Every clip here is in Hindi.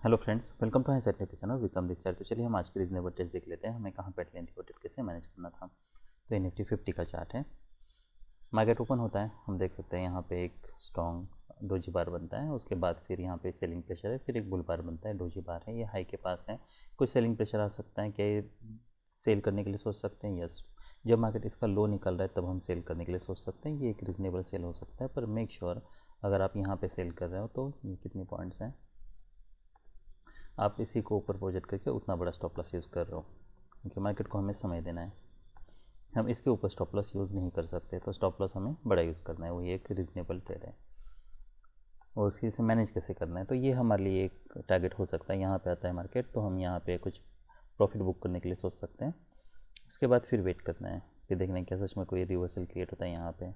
Hello friends, welcome to high set channel Vikram this side. तो चलिए हम आज की रीजनेबल टेस्ट देख लेते हैं, हमें कहाँ पे लेंथ को कैसे मैनेज करना था। तो ये निफ्टी 50 का चार्ट है। मार्केट ओपन होता है, हम देख सकते हैं यहाँ पे एक स्ट्रॉन्ग डोजी बार बनता है, उसके बाद फिर यहाँ पे सेलिंग प्रेशर है, फिर एक बुल बार बनता है। डोजी बार है, ये हाई के पास है, कुछ सेलिंग प्रेशर आ सकता है। क्या ये सेल करने के लिए सोच सकते हैं? यस। जब मार्केट इसका लो निकल रहा है तब हम सेल करने के लिए सोच सकते हैं, ये एक रीजनेबल सेल हो सकता है। पर मेक श्योर अगर आप यहाँ पे सेल कर रहे हो तो ये कितने पॉइंट्स हैं, आप इसी को ऊपर प्रोजेक्ट करके उतना बड़ा स्टॉप लॉस यूज़ कर रहे हो, क्योंकि मार्केट को हमें समय देना है। हम इसके ऊपर स्टॉप लॉस यूज़ नहीं कर सकते, तो स्टॉप लॉस हमें बड़ा यूज़ करना है, वही एक रीजनेबल ट्रेड है। और फिर इसे मैनेज कैसे करना है, तो ये हमारे लिए एक टारगेट हो सकता है। यहाँ पे आता है मार्केट तो हम यहाँ पे कुछ प्रॉफिट बुक करने के लिए सोच सकते हैं। उसके बाद फिर वेट करना है, फिर देखना है क्या सच में कोई रिवर्सल क्रिएट होता है यहाँ पे।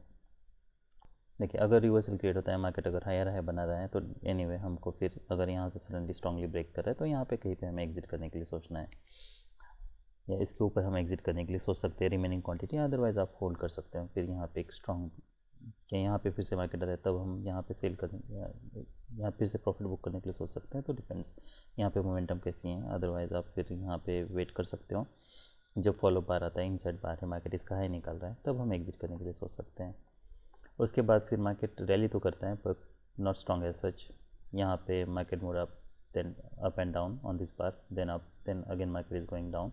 देखिए, अगर रिवर्सल क्रिएट होता है, मार्केट अगर हायर हाई बना रहा है तो एनीवे हमको फिर अगर यहाँ से सडनली स्ट्रांगली ब्रेक कर रहा है तो यहाँ पे कहीं पे हमें एग्जिट करने के लिए सोचना है, या इसके ऊपर हम एग्जिट करने के लिए सोच सकते हैं रिमेनिंग क्वांटिटी। अदरवाइज आप होल्ड कर सकते हैं। फिर यहाँ पे एक स्ट्रॉन्ग कि यहाँ पे फिर से मार्केट आता है तब हम यहाँ पे सेल करने यहाँ फिर से प्रॉफिट बुक करने के लिए सोच सकते हैं। तो डिपेंड्स यहाँ पे मोमेंटम कैसी है। अदरवाइज आप फिर यहाँ पे वेट कर सकते हो, जब फॉलो बार आता है, इनसाइड बार है, मार्केट इसका हाई निकल रहा है, तब हम एग्जिट करने के लिए सोच सकते हैं। उसके बाद फिर मार्केट रैली तो करता है पर नॉट स्ट्रॉन्ग एज सच। यहाँ पे market move up, then up and down on this bar, then up, then again market is going down.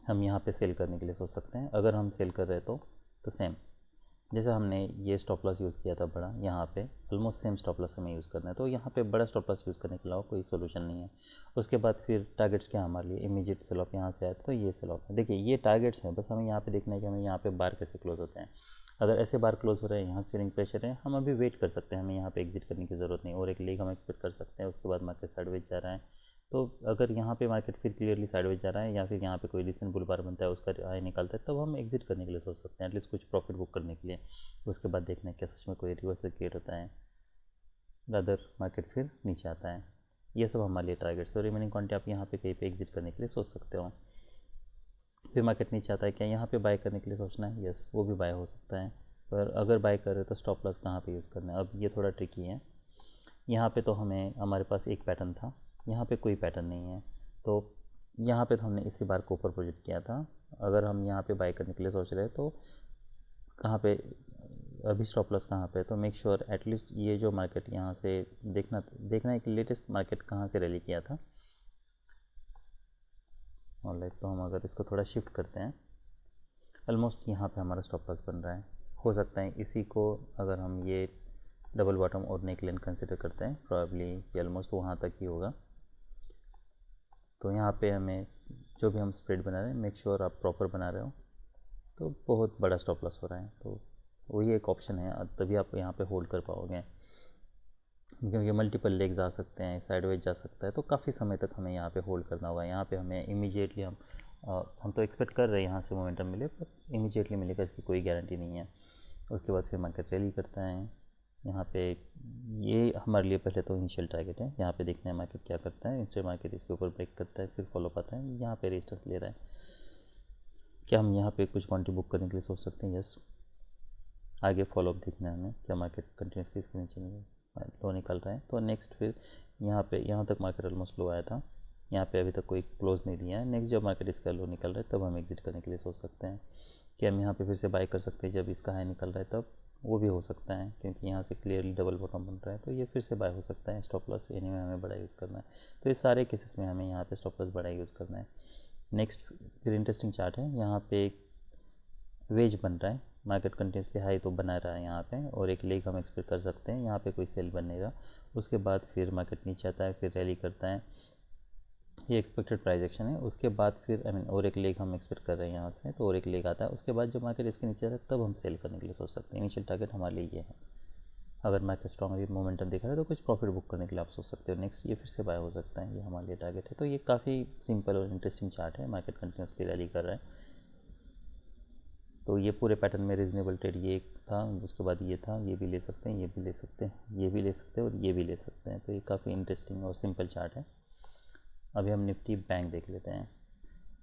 हम यहाँ पे सेल करने के लिए सोच सकते हैं। अगर हम सेल कर रहे तो सेम जैसे हमने ये स्टॉप लॉस यूज़ किया था बड़ा, यहाँ पे ऑलमोस्ट सेम स्टॉप लॉस हमें यूज़ करना है। तो यहाँ पे बड़ा स्टॉप लॉस यूज़ करने के अलावा कोई सोल्यूशन नहीं है। उसके बाद फिर टारगेट्स क्या हमारे लिए, इमीडिएट सेल ऑफ यहाँ से आया तो ये सेल ऑफ है। देखिए ये टारगेट्स हैं, बस हमें यहाँ पे देखना है कि हमें यहाँ पे बार कैसे क्लोज होते हैं। अगर ऐसे बार क्लोज हो रहे हैं, यहाँ सेलिंग प्रेशर है, हम अभी वेट कर सकते हैं, हमें यहाँ पे एग्जिट करने की ज़रूरत नहीं। और एक लेग हम एक्सपेक्ट कर सकते हैं। उसके बाद मार्केट साइडवेज जा रहा है, तो अगर यहाँ पे मार्केट फिर क्लियरली साइडवेज जा रहा है या फिर यहाँ पे कोई रिसेंट बुल बार बनता है, उसका हाई निकलता है, तब हम एग्जिट करने के लिए सोच सकते हैं, एटलीस्ट कुछ प्रॉफिट बुक करने के लिए। उसके बाद देखना है क्या सच में कोई रिवर्सल क्रिएट होता है, रादर मार्केट फिर नीचे आता है। ये सब हमारे लिए टारगेट्स है। और रिमेनिंग क्वांटिटी आप यहाँ पे कहीं पे एग्जिट करने के लिए सोच सकते हो। फिर मार्केट नीचे आता है, क्या यहाँ पे बाय करने के लिए सोचना है? यस, वो भी बाय हो सकता है। पर अगर बाय कर रहे तो स्टॉप लॉस कहाँ पे यूज़ करना है, अब ये थोड़ा ट्रिकी है। यहाँ पे तो हमें हमारे पास एक पैटर्न था, यहाँ पे कोई पैटर्न नहीं है। तो यहाँ पे तो हमने इसी बार को ऊपर प्रोजेक्ट किया था। अगर हम यहाँ पे बाय करने के लिए सोच रहे हैं तो कहाँ पे अभी स्टॉप लॉस कहाँ पे है, तो मेक श्योर एटलीस्ट ये जो मार्केट यहाँ से देखना है कि लेटेस्ट मार्केट कहाँ से रैली किया था। ऑलराइट, तो हम अगर इसको थोड़ा शिफ्ट करते हैं, ऑलमोस्ट यहाँ पे हमारा स्टॉप लॉस बन रहा है। हो सकता है इसी को अगर हम ये डबल बॉटम और नेक लाइन कंसिडर करते हैं, प्रॉब्ली ये ऑलमोस्ट वहाँ तक ही होगा। तो यहाँ पे हमें जो भी हम स्प्रेड बना रहे हैं, मेक श्योर आप प्रॉपर बना रहे हो। तो बहुत बड़ा स्टॉप लॉस हो रहा है, तो वही एक ऑप्शन है, तभी आप यहाँ पे होल्ड कर पाओगे, क्योंकि मल्टीपल लेग्स आ सकते हैं, साइडवेज जा सकता है, तो काफ़ी समय तक हमें यहाँ पे होल्ड करना होगा। यहाँ पे हमें इमीडिएटली हम तो एक्सपेक्ट कर रहे हैं यहाँ से मोमेंटम मिले, पर इमीडिएटली मिलेगा इसकी कोई गारंटी नहीं है। उसके बाद फिर मार्केट रैली करता है। यहाँ पे ये हमारे लिए पहले तो इनिशियल टारगेट है, यहाँ पे देखना है मार्केट क्या करता है। इंस्टेड मार्केट इसके ऊपर ब्रेक करता है, फिर फॉलो पाता है, यहाँ पे रेजिस्टेंस ले रहा है। क्या हम यहाँ पे कुछ क्वांटिटी बुक करने के लिए सोच सकते हैं? यस। आगे फॉलोअप देखना है हमें, क्या मार्केट कंटिन्यूसली इसके नीचे लो निकल रहा है। तो नेक्स्ट फिर यहाँ तक मार्केट ऑलमोस्ट लो आया था, यहाँ पे अभी तक कोई क्लोज नहीं दिया है। नेक्स्ट जब मार्केट इसका लो निकल रहा है तब हम एग्जिट करने के लिए सोच सकते हैं। कि हम यहाँ पे फिर से बाय कर सकते हैं जब इसका हाई निकल रहा है, तब वो भी हो सकता है, क्योंकि यहाँ से क्लियरली डबल बॉटम बन रहा है, तो ये फिर से बाय हो सकता है। स्टॉप लॉस एनीवे हमें बड़ा यूज़ करना है, तो इस सारे केसेस में हमें यहाँ पे स्टॉप लॉस बड़ा यूज़ करना है। नेक्स्ट फिर इंटरेस्टिंग चार्ट है, यहाँ पे एक वेज बन रहा है, मार्केट कंटिन्यूसली हाई तो बना रहा है यहाँ पे, और एक लेग हम एक्सपेक्ट कर सकते हैं, यहाँ पे कोई सेल बनेगा। उसके बाद फिर मार्केट नीचे आता है, फिर रैली करता है, ये एक्सपेक्टेड प्राइस एक्शन है। उसके बाद फिर और एक लेग हम एक्सपेक्ट कर रहे हैं यहाँ से, तो और एक लेग आता है। उसके बाद जब मार्केट इसके नीचे आता है तब हम सेल करने के लिए सोच सकते हैं। इनिशियल टारगेट हमारे लिए ये है। अगर मार्केट स्ट्रॉन्गली मोमेंटम दिखा रहा है तो कुछ प्रॉफिट बुक करने के लिए आप सोच सकते हो। नेक्स्ट ये फिर से बाय हो सकता है, ये हमारे लिए टारगेट है। तो ये काफ़ी सिंपल और इंटरेस्टिंग चार्ट है, मार्केट कंटिन्यूसली रैली कर रहा है। तो ये पूरे पैटर्न में रीजनेबल ट्रेड ये एक था, उसके बाद ये था, ये भी ले सकते हैं, ये भी ले सकते हैं, ये भी ले सकते हैं और ये भी ले सकते हैं। तो ये काफ़ी इंटरेस्टिंग और सिंपल चार्ट है। अभी हम निफ्टी बैंक देख लेते हैं।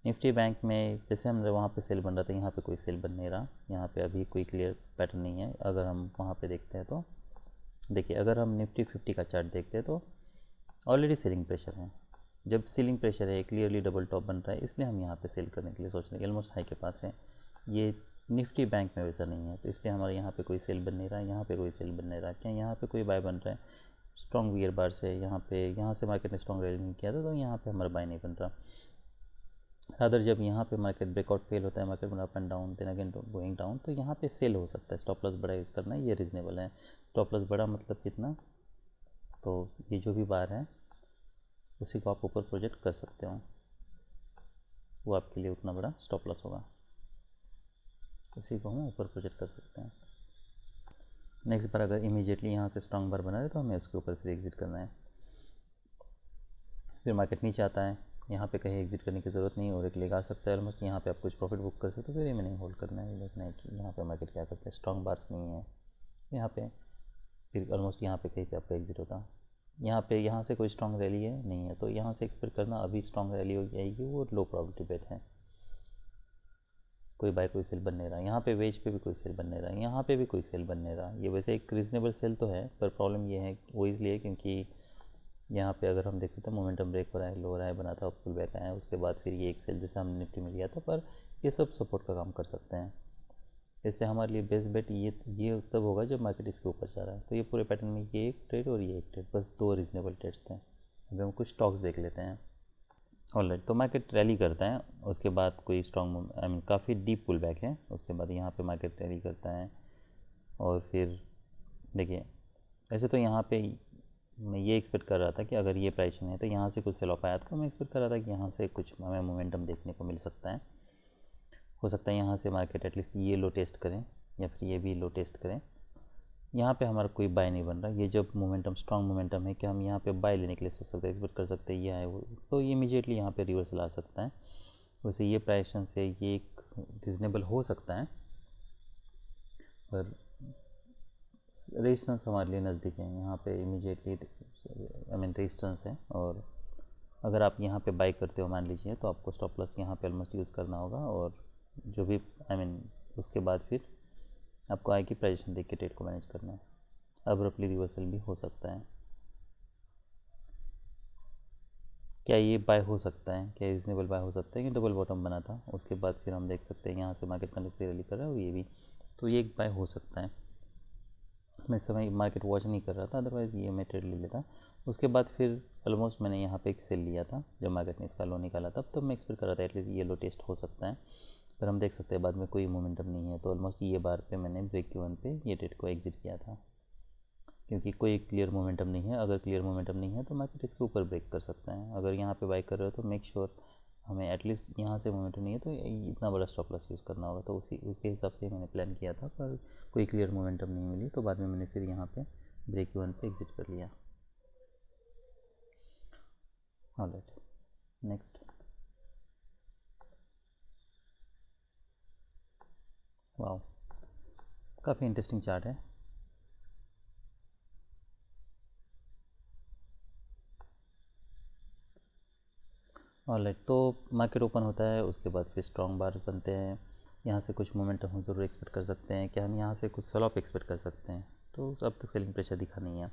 निफ्टी बैंक में जैसे हम वहाँ पे सेल बन रहा था, यहाँ पे कोई सेल बन नहीं रहा, यहाँ पे अभी कोई क्लियर पैटर्न नहीं है। अगर हम वहाँ पे देखते हैं तो देखिए, अगर हम निफ्टी 50 का चार्ट देखते हैं तो ऑलरेडी सेलिंग प्रेशर है। जब सीलिंग प्रेशर है, क्लियरली डबल टॉप बन रहा है, इसलिए हम यहाँ पे सेल करने के लिए सोच रहे हैं। ऑलमोस्ट हाई के पास है, ये निफ्टी बैंक में वैसा नहीं है, तो इसलिए हमारे यहाँ पे कोई सेल बन नहीं रहा है, यहाँ पे कोई सेल बन नहीं रहा है। क्या यहाँ पे कोई बाय बन रहा है? स्ट्रॉन्ग वियर बार से यहाँ से मार्केट ने स्ट्रॉन्ग रैली नहीं किया था, तो यहाँ पे हमारा बाय नहीं बन रहा। अदर जब यहाँ पे मार्केट ब्रेकआउट फेल होता है, मार्केट में up and down then again going down, तो यहाँ पे सेल हो सकता है। स्टॉप लॉस बड़ा यूज़ करना है, ये रीजनेबल है। स्टॉप लॉस बड़ा मतलब कितना? तो ये जो भी बार है उसी को आप ऊपर प्रोजेक्ट कर सकते हो, वो आपके लिए उतना बड़ा स्टॉप लॉस होगा, उसी को हम ऊपर प्रोजेक्ट कर सकते हैं। नेक्स्ट बार अगर इमीडिएटली यहाँ से स्ट्रॉन्ग बार बना रहे तो हमें उसके ऊपर फिर एग्जिट करना है। फिर मार्केट नीचे आता है, यहाँ पे कहीं एग्जिट करने की ज़रूरत नहीं, और एक लेग आ सकता है ऑलमोस्ट, यहाँ पे आप कुछ प्रॉफिट बुक कर सकते हो। फिर रिमेनिंग होल्ड करना है, देखना है कि यहाँ पे मार्केट क्या करता है। स्ट्रॉन्ग बार्स नहीं है यहाँ पे, फिर ऑलमोस्ट यहाँ पे कहीं पे आपका एग्जिट होता। यहाँ से कोई स्ट्रॉन्ग रैली है नहीं है, तो यहाँ से एक्सपेक्ट करना अभी स्ट्रॉन्ग रैली हो जाएगी, वो लो प्रोबेबिलिटी बेट है। कोई बाय कोई सेल बन नहीं रहा, यहाँ पे वेज पे भी कोई सेल बन नहीं रहा, यहाँ पे भी कोई सेल बन नहीं रहा। ये वैसे एक रीजनेबल सेल तो है, पर प्रॉब्लम ये है वो इसलिए क्योंकि यहाँ पे अगर हम देख सकते हैं मोमेंटम ब्रेक हो रहा है, लोअर हाई बना था, पुल बैक आया, उसके बाद फिर ये एक सेल जैसे हमने निफ्टी में लिया था, पर ये सब सपोर्ट का काम कर सकते हैं। इसलिए हमारे लिए बेस्ट बेट ये तब होगा जब मार्केट इसके ऊपर जा रहा है। तो ये पूरे पैटर्न में ये एक ट्रेड और ये एक ट्रेड, बस दो रीजनेबल ट्रेड्स थे। अभी हम कुछ स्टॉक्स देख लेते हैं। ऑलराइट, तो मार्केट रैली करता है, उसके बाद कोई स्ट्रॉन्ग काफ़ी डीप पुल बैक है, उसके बाद यहाँ पे मार्केट रैली करता है, और फिर देखिए ऐसे तो यहाँ पे मैं ये एक्सपेक्ट कर रहा था कि अगर ये प्राइस है तो यहाँ से कुछ सेल ऑफ आया था, मैं एक्सपेक्ट कर रहा था कि यहाँ से कुछ हमें मोमेंटम देखने को मिल सकता है। हो सकता है यहाँ से मार्केट एटलीस्ट ये लो टेस्ट करें या फिर ये भी लो टेस्ट करें। यहाँ पे हमारा कोई बाय नहीं बन रहा। ये जब मोमेंटम स्ट्रॉन्ग मोमेंटम है कि हम यहाँ पे बाय लेने के लिए सोच सकते हैं, एक्सपेक्ट कर सकते हैं ये है वो, तो ये इमीडिएटली यहाँ पे रिवर्सल आ सकता है। वैसे ये प्राइसन से ये एक रीज़नेबल हो सकता है, पर रेजिस्टेंस हमारे लिए नज़दीक है। यहाँ पे इमीडिएटली रेजिस्टेंस है, और अगर आप यहाँ पे बाई करते हो मान लीजिए, तो आपको स्टॉप लॉस यहाँ पे ऑलमोस्ट यूज़ करना होगा, और जो भी उसके बाद फिर आपको आगे की पोजीशन देख के ट्रेड को मैनेज करना है। अब्रप्टली रिवर्सल भी हो सकता है। क्या ये बाय हो सकता है? क्या रीजनेबल बाय हो सकता है? कि डबल बॉटम बना था, उसके बाद फिर हम देख सकते हैं यहाँ से मार्केट कंटिन्यूसली रैली कर रहा है, और ये भी, तो ये एक बाय हो सकता है। मैं समय मार्केट वॉच नहीं कर रहा था, अदरवाइज़ ये मैं ट्रेड ले लेता। उसके बाद फिर ऑलमोस्ट मैंने यहाँ पे एक सेल लिया था जब मार्केट ने इसका लो निकाला, तब मैं एक्सपेक्ट कर रहा था एटलीस्ट ये लो टेस्ट हो सकता है, पर हम देख सकते हैं बाद में कोई मोमेंटम नहीं है। तो ऑलमोस्ट ये बार पे मैंने ब्रेक इवन पे ये ट्रेड को एग्जिट किया था, क्योंकि कोई क्लियर मोमेंटम नहीं है। अगर क्लियर मोमेंटम नहीं है तो मार्केट इसके ऊपर ब्रेक कर सकता है। अगर यहाँ पे बाई कर रहे हो तो मेक श्योर हमें एटलीस्ट यहाँ से मोमेंटम नहीं है तो इतना बड़ा स्टॉप लॉस यूज़ करना होगा। तो उसके हिसाब से मैंने प्लान किया था, पर कोई क्लियर मोमेंटम नहीं मिली, तो बाद में मैंने फिर यहाँ पे ब्रेक इवन पे एग्जिट कर लिया। Alright, next. वाओ, काफ़ी इंटरेस्टिंग चार्ट है। ऑलराइट, तो मार्केट ओपन होता है, उसके बाद फिर स्ट्रॉन्ग बार बनते हैं। यहाँ से कुछ मोमेंटम हम ज़रूर एक्सपेक्ट कर सकते हैं। क्या हम यहाँ से कुछ सेल ऑफ एक्सपेक्ट कर सकते हैं? तो अब तक सेलिंग प्रेशर दिखा नहीं है।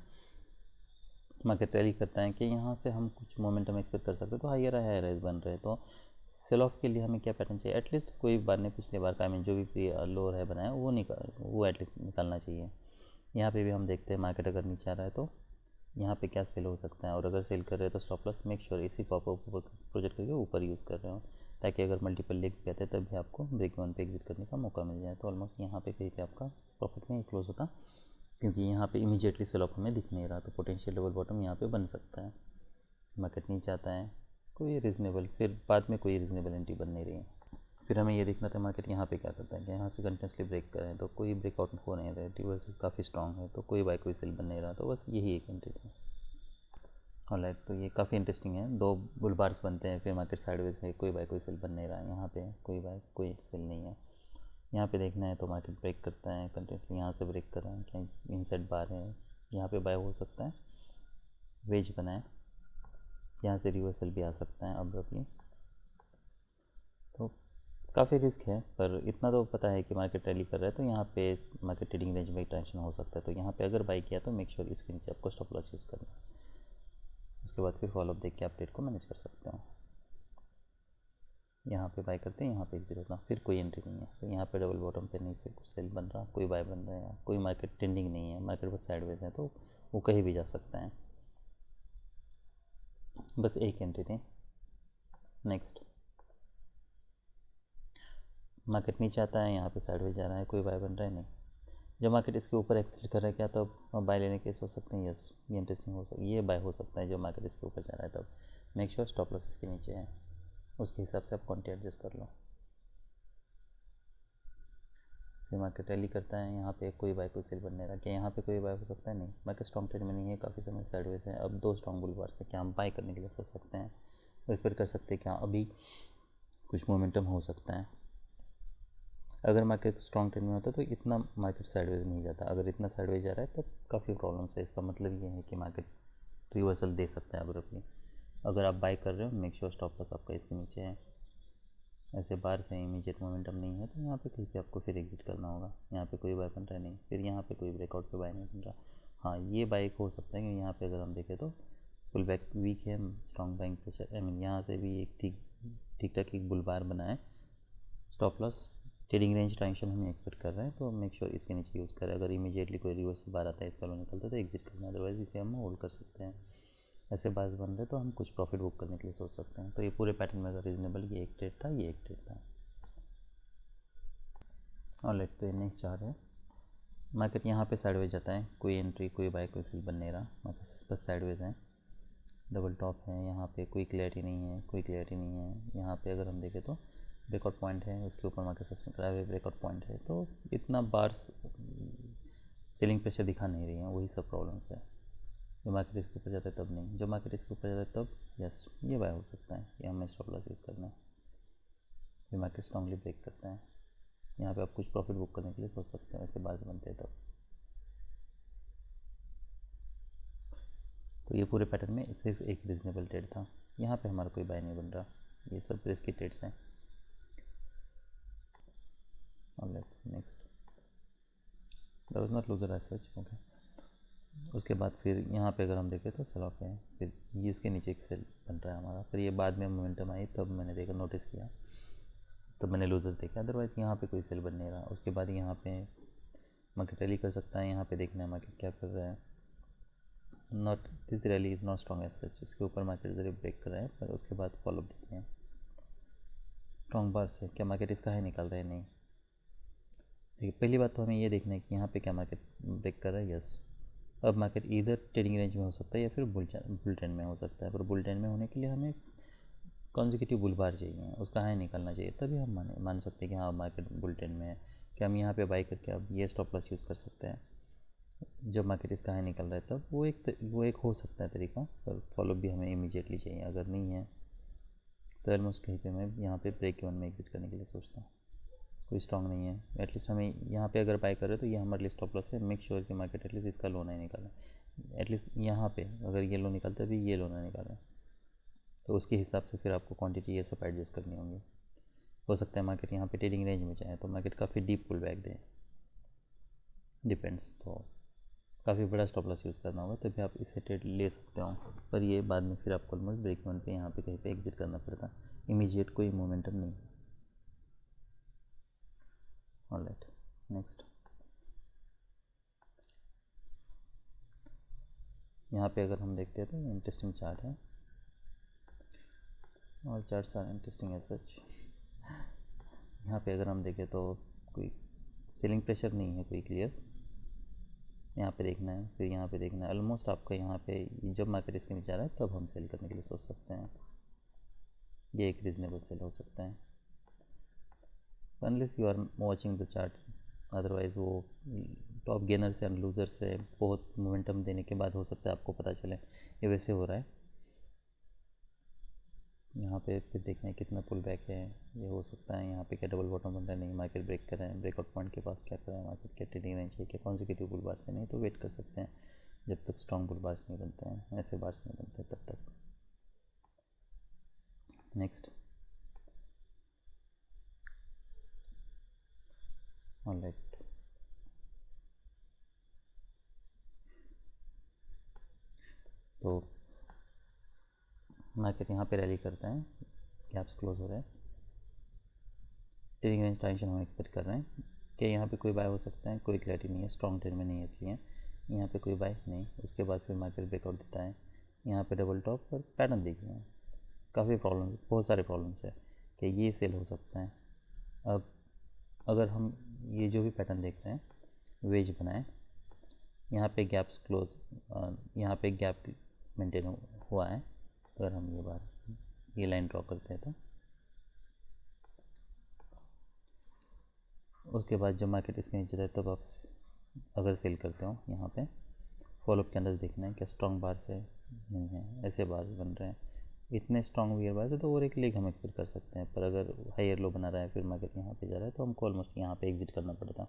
मार्केट रैली करता है कि यहाँ से हम कुछ मोमेंटम एक्सपेक्ट कर सकते हैं, तो हायर हायर बन रहे हैं। तो सेल ऑफ के लिए हमें क्या पैटर्न चाहिए? एटलीस्ट कोई बार ने पिछले बार का जो भी लोअर है बनाया वो एटलीस्ट निकालना चाहिए। यहाँ पे भी हम देखते हैं मार्केट अगर नीचे आ रहा है तो यहाँ पे क्या सेल हो सकता है, और अगर सेल कर रहे हैं तो स्टॉप लॉस मेक श्योर इसी को आप ऊपर प्रोजेक्ट करके ऊपर यूज़ कर रहे हो, ताकि अगर मल्टीपल लेग्स भी आते हैं तब भी आपको ब्रेक वन पे एग्जिट करने का मौका मिल जाए। तो ऑलमोस्ट यहाँ पे कहीं पे आपका प्रॉफिट में ही क्लोज होता, क्योंकि यहाँ पे इमीडिएटली सेल ऑफ हमें दिख नहीं रहा। तो पोटेंशियल डबल बॉटम यहाँ पे बन सकता है। मार्केट नीचे आता है, कोई रीज़नेबल, फिर बाद में कोई रीज़नेबल एंट्री बन नहीं रही है। फिर हमें ये देखना था मार्केट यहाँ पे क्या करता है, कि यहाँ से कंटिन्यूसली ब्रेक करें तो कोई ब्रेकआउट हो नहीं रहा है, रिवर्सल काफ़ी स्ट्रॉन्ग है, तो कोई बाय कोई सेल बन नहीं रहा, तो बस यही एक एंट्री थी। ऑलराइट, तो ये काफ़ी इंटरेस्टिंग है। दो बुल बार्स बनते हैं, फिर मार्केट साइडवेज है, कोई बाय कोई सेल बन नहीं रहा है, यहाँ पे कोई बाय कोई सेल नहीं है। यहाँ पे देखना है तो मार्केट ब्रेक करता है कंटिन्यूसली, यहाँ से ब्रेक कर रहा है, क्या इनसाइड बार है, यहाँ पे बाय हो सकता है, वेज बना है, यहाँ से रिवर्सल भी आ सकता है अब्रप्टली। तो काफ़ी रिस्क है, पर इतना तो पता है कि मार्केट रैली कर रहा है, तो यहाँ पे मार्केट ट्रेडिंग रेंज में टेंशन हो सकता है। तो यहाँ पे अगर बाई किया तो मेक श्योर इसके नीचे आपको स्टॉप लॉस यूज़ करना है। उसके बाद फिर फॉलोअप देख के आप ट्रेड को मैनेज कर सकते हो। यहाँ पे बाय करते हैं, यहाँ पे एग्जिट होता, फिर कोई एंट्री नहीं है, फिर यहाँ पे डबल बॉटम पे नहीं से कुछ सेल बन रहा, कोई बाय बन रहा है, कोई मार्केट ट्रेंडिंग नहीं है, मार्केट बस साइडवेज है, तो वो कहीं भी जा सकता है। बस एक एंट्री थी। नेक्स्ट, मार्केट नीचे आता है, यहाँ पे साइडवेज जा रहा है, कोई बाय बन रहा है नहीं। जब मार्केट इसके ऊपर एक्सेल कर रहा है क्या, तब बाय लेने के सोच सकते हैं। यस, ये इंटरेस्टिंग हो सकता है, ये बाय हो सकता है। जब मार्केट इसके ऊपर जा रहा है तब मेक श्योर स्टॉप लॉस इसके नीचे है, उसके हिसाब से आप क्वांटिटी एडजस्ट कर लो। फिर मार्केट रैली करता है, यहाँ पे कोई बाय कोई सेल बनने रहा, क्या यहाँ पे कोई बाय हो सकता है? नहीं, मार्केट स्ट्रॉन्ग ट्रेड में नहीं है, काफ़ी समय साइडवेज है। अब 2 स्ट्रॉन्ग बुल से क्या हम बाय करने के लिए सोच सकते हैं, और इस पर कर सकते हैं क्या, अभी कुछ मोमेंटम हो सकता है। अगर मार्केट स्ट्रॉन्ग ट्रेंड में होता तो इतना मार्केट साइडवेज नहीं जाता, अगर इतना साइडवेज जा रहा है तो काफ़ी प्रॉब्लम्स है। इसका मतलब ये है कि मार्केट रिवर्सल दे सकता है अब्रप्टली। अगर आप बाय कर रहे हो, मेक श्योर स्टॉप लॉस आपका इसके नीचे है। ऐसे बार से इमीडिएट मोमेंटम नहीं है तो यहाँ पे कहीं पे आपको फिर एग्जिट करना होगा। यहाँ पे कोई बाय बन रहा है नहीं, फिर यहाँ पे कोई ब्रेकआउट पे बाय नहीं बन रहा। हाँ, ये बाय हो सकता है कि यहाँ पे अगर हम देखें तो फुल बैक वीक है, strong buying pressure, I mean यहाँ से भी एक ठीक ठाक एक बुल बार बना है। Stop loss trading range transaction हम एक्सपेक्ट कर रहे हैं, तो मेक श्योर इसके नीचे यूज़ करें। अगर इमीडिएटली कोई रिवर्सल बार आता है, इसका लो निकलता है तो एग्जिट करना, अदरवाइज इसे हम होल्ड कर सकते हैं। ऐसे बार्स बन रहे तो हम कुछ प्रॉफिट बुक करने के लिए सोच सकते हैं। तो ये पूरे पैटर्न में अगर रीजनेबल, ये एक ट्रेड था, ये एक ट्रेड था। और लेट तो ये नेक्स्ट चार्ट है। मार्केट यहाँ पे साइडवेज जाता है, कोई एंट्री कोई बाय कोई सेल बन नहीं रहा, मार्केट बस साइडवेज है। डबल टॉप है, यहाँ पे कोई क्लैरिटी नहीं है, कोई क्लैरिटी नहीं है। यहाँ पे अगर हम देखें तो ब्रेकआउट पॉइंट है, उसके ऊपर मार्केट सस्टेन करा हुआ ब्रेकआउट पॉइंट है, तो इतना बार्स सेलिंग प्रेशर दिखा नहीं रही है, वही सब प्रॉब्लम्स है। जब मार्केट इसके ऊपर जाता है तब नहीं, जब मार्केट इसके ऊपर जाता है तब यस ये बाय हो सकता है, ये हमें स्टॉप लॉस यूज़ करना है। ये मार्केट स्ट्रांगली ब्रेक करता है, यहाँ पे आप कुछ प्रॉफिट बुक करने के लिए सोच सकते हैं, वैसे बार्स बनते हैं तब। तो ये पूरे पैटर्न में सिर्फ एक रीजनेबल ट्रेड था, यहाँ पे हमारा कोई बाय नहीं बन रहा, ये सब रिस्की ट्रेड्स हैं। Alright, next, that was not loser as such, okay. उसके बाद फिर यहाँ पे अगर हम देखें तो सेल ऑफ है, फिर ये इसके नीचे एक सेल बन रहा है हमारा, फिर ये बाद में मोमेंटम आई तब मैंने देखा, नोटिस किया, तब मैंने लूजर्स देखे, अदरवाइज़ यहाँ पे कोई सेल बन नहीं रहा। उसके बाद यहाँ पे मार्केट रैली कर सकता है, यहाँ पे देखना है मार्केट क्या कर रहा है। Not this rally is not strong as such, इसके ऊपर मार्केट ज़रूर ब्रेक कर रहा है, पर उसके बाद फॉलोअप देखते हैं स्ट्रॉन्ग बार से क्या मार्केट इसका है निकल रहा है, नहीं। देखिए, पहली बात तो हमें ये देखना है कि यहाँ पे क्या मार्केट ब्रेक कर रहा है। यस, अब मार्केट इधर ट्रेडिंग रेंज में हो सकता है या फिर बुल ट्रेंड में हो सकता है, पर बुल ट्रेंड में होने के लिए हमें कॉन्जिक्यूटिव बुल बार चाहिए, उसका हाई निकलना चाहिए, तभी हम मान सकते हैं कि हाँ मार्केट बुल ट्रेंड में है। कि हम यहाँ पे बाई करके अब ये स्टॉप लॉस यूज़ कर सकते हैं जब मार्केट इसका हाई निकल रहा है तब, वो एक हो सकता है तरीका, पर फॉलो भी हमें इमीडिएटली चाहिए। अगर नहीं है तो ऑलमोस्ट कहीं पे मैं यहाँ पे ब्रेक इवन में एग्जिट करने के लिए सोचता हूँ। कोई स्ट्रॉन्ग नहीं है, एटलीस्ट हमें यहाँ पे अगर बाय कर रहे हो तो ये हमारे लिए स्टॉप लॉस है। मेक श्योर कि मार्केट एटलीस्ट इसका लो नहीं निकाले, एटलीस्ट यहाँ पे अगर ये लो निकलता है भी ये लो ना निकाले, तो उसके हिसाब से फिर आपको क्वांटिटी ये सब एडजस्ट करनी होंगी। हो सकता है मार्केट यहाँ पे ट्रेडिंग रेंज में जाए तो मार्केट काफ़ी डीप पुल बैक दे, डिपेंड्स, तो काफ़ी बड़ा स्टॉप लॉस यूज़ करना होगा तभी आप इससे ट्रेड ले सकते हो। पर ये बाद में फिर आपको ऑलमोस्ट ब्रेक इवन पे यहाँ पे कहीं पे एग्जिट करना पड़ता, इमीडिएट कोई मोमेंटम नहीं। ऑलराइट, नेक्स्ट, यहाँ पे अगर हम देखते हैं तो ये इंटरेस्टिंग चार्ट है, और charts are interesting as such. यहाँ पे अगर हम देखें तो कोई सेलिंग प्रेशर नहीं है कोई क्लियर, यहाँ पे देखना है, फिर यहाँ पे देखना है। ऑलमोस्ट आपका यहाँ पे जब मार्केट इसके नीचे आ रहा है तब हम सेल करने के लिए सोच सकते हैं, ये एक रीजनेबल सेल हो सकता है, unless you are watching the chart. Otherwise वो टॉप गेनर से एंड लूज़र से बहुत मोमेंटम देने के बाद हो सकता है आपको पता चले ये वैसे हो रहा है। यहाँ पे फिर देखना है कितना पुल बैक है, ये हो सकता है यहाँ पे क्या डबल बॉटम बन रहा है, नहीं मार्केट ब्रेक कर रहे हैं, ब्रेकआउट पॉइंट के पास क्या कर रहा है मार्केट, क्या ट्रेडिंग रेंज है, क्या कॉन्जिक्यूटिव बुल बार्स है, नहीं तो वेट कर सकते हैं जब तक स्ट्रॉन्ग बुल बार्स नहीं बनते हैं, ऐसे बार्स नहीं बनते तब तक। नेक्स्ट, ऑलराइट, तो मार्केट यहाँ पे रैली करता है, गैप्स क्लोज हो रहे हैं, ट्रेडिंग रेंज ट्रांजिशन हम एक्सपेक्ट कर रहे हैं कि यहाँ पे कोई बाय हो सकता है, कोई क्लैरिटी नहीं है, स्ट्रॉन्ग ट्रेंड में नहीं है इसलिए यहाँ पे कोई बाय नहीं। उसके बाद फिर मार्केट ब्रेकआउट देता है, यहाँ पे डबल टॉप और पैटर्न देखिए, काफ़ी प्रॉब्लम, बहुत सारे प्रॉब्लम्स है कि ये सेल हो सकता है। अब अगर हम ये जो भी पैटर्न देख रहे हैं वेज बनाए, यहाँ पे गैप्स क्लोज, यहाँ पे गैप मेंटेन हुआ है, अगर हम ये लाइन ड्रॉ करते हैं तो उसके बाद जब मार्केट इसके नीचे जाए तब आप अगर सेल करते हो यहाँ पे फॉलोअप के अंदर देखना है कि स्ट्रॉन्ग बार से नहीं है, ऐसे बार्स बन रहे हैं, इतने स्ट्रॉन्ग वियर बार से तो और एक लेग हम एक्सपेक्ट कर सकते हैं, पर अगर हायर लो बना रहा है फिर मार्केट यहाँ पे जा रहा है तो हमको ऑलमोस्ट यहाँ पे एग्जिट करना पड़ता।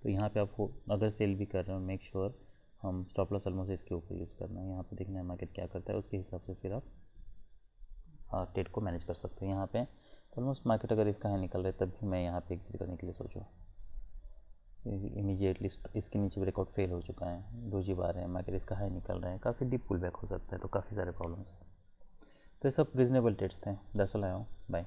तो यहाँ पे आप अगर सेल भी कर रहे हो मेक श्योर हम स्टॉप लॉस ऑलमोस्ट इसके ऊपर यूज़ करना है, यहाँ पे देखना है मार्केट क्या करता है, उसके हिसाब से फिर आप ट्रेड को मैनेज कर सकते हैं। यहाँ पे ऑलमोस्ट मार्केट अगर इसका है निकल रहा है तब भी मैं यहाँ पे एग्जिट करने के लिए सोचूँ, इमीडिएटली इसके नीचे ब्रेकआउट फेल हो चुका है, डोजी बार है, मार्केट इसका हाई निकल रहा है, काफ़ी डीप पुल बैक हो सकता है, तो काफ़ी सारे प्रॉब्लम्स हैं। तो ये सब रीजनेबल ट्रेड्स थे, दरअसल आया हूँ, बाय।